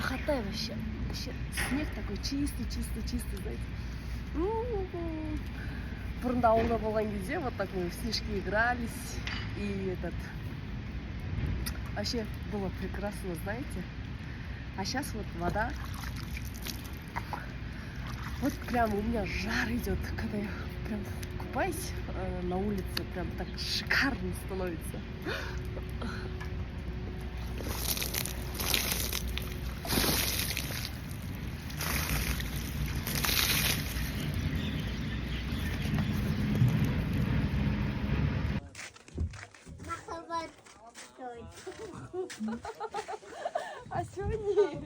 красота вообще. Вообще снег такой чистый, чистый, чистый, знаете. Бұрында ауылда болған кезде вот так мы в снежки игрались. И вообще было прекрасно, знаете. А сейчас вот вода. Вот прям у меня жар идет, когда я прям купаюсь на улице, прям так шикарно становится. А сегодня